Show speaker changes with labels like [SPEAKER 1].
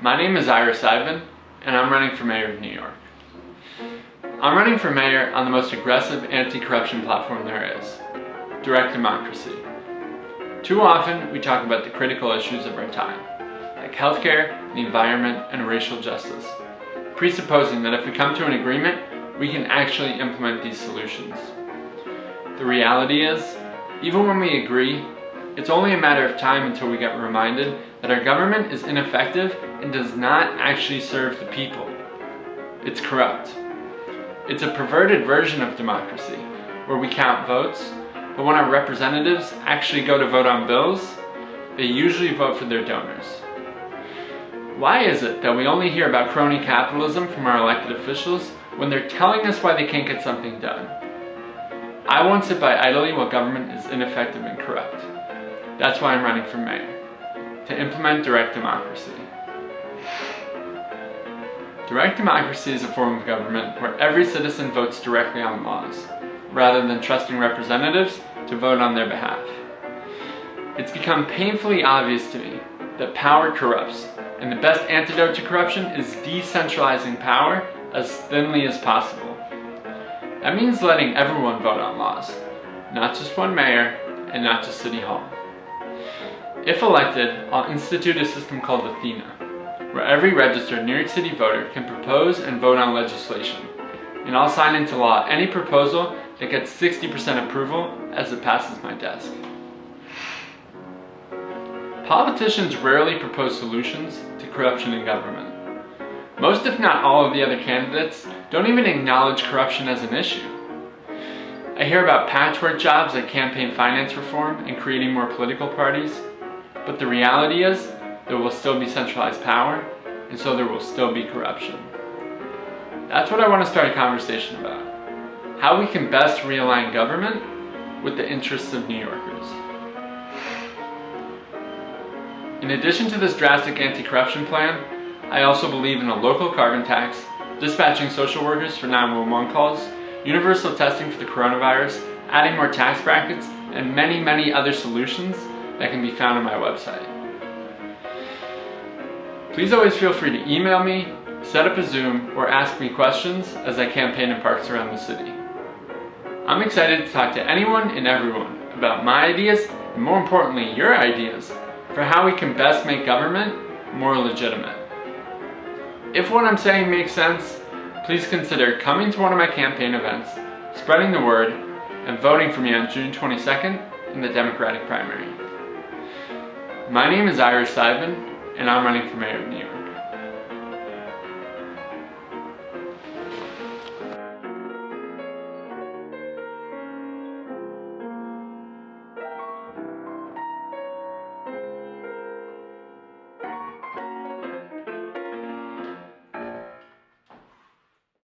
[SPEAKER 1] My name is Seidman, and I'm running for mayor of New York. I'm running for mayor on the most aggressive anti-corruption platform there is, direct democracy. Too often, we talk about the critical issues of our time, like healthcare, the environment, and racial justice, presupposing that if we come to an agreement, we can actually implement these solutions. The reality is, even when we agree, it's only a matter of time until we get reminded that our government is ineffective and does not actually serve the people. It's corrupt. It's a perverted version of democracy, where we count votes, but when our representatives actually go to vote on bills, they usually vote for their donors. Why is it that we only hear about crony capitalism from our elected officials when they're telling us why they can't get something done? I won't sit by idly while government is ineffective and corrupt. That's why I'm running for mayor, to implement direct democracy. Direct democracy is a form of government where every citizen votes directly on laws, rather than trusting representatives to vote on their behalf. It's become painfully obvious to me that power corrupts, and the best antidote to corruption is decentralizing power as thinly as possible. That means letting everyone vote on laws, not just one mayor and not just City Hall. If elected, I'll institute a system called Athena, where every registered New York City voter can propose and vote on legislation, and I'll sign into law any proposal that gets 60% approval as it passes my desk. Politicians rarely propose solutions to corruption in government. Most, if not all, of the other candidates don't even acknowledge corruption as an issue. I hear about patchwork jobs like campaign finance reform and creating more political parties, but the reality is there will still be centralized power, and so there will still be corruption. That's what I want to start a conversation about. How we can best realign government with the interests of New Yorkers. In addition to this drastic anti-corruption plan, I also believe in a local carbon tax, dispatching social workers for 911 calls, universal testing for the coronavirus, adding more tax brackets, and many, many other solutions that can be found on my website. Please always feel free to email me, set up a Zoom, or ask me questions as I campaign in parks around the city. I'm excited to talk to anyone and everyone about my ideas, and more importantly, your ideas, for how we can best make government more legitimate. If what I'm saying makes sense, please consider coming to one of my campaign events, spreading the word, and voting for me on June 22nd in the Democratic primary. My name is Seidman, and I'm running for mayor of New York.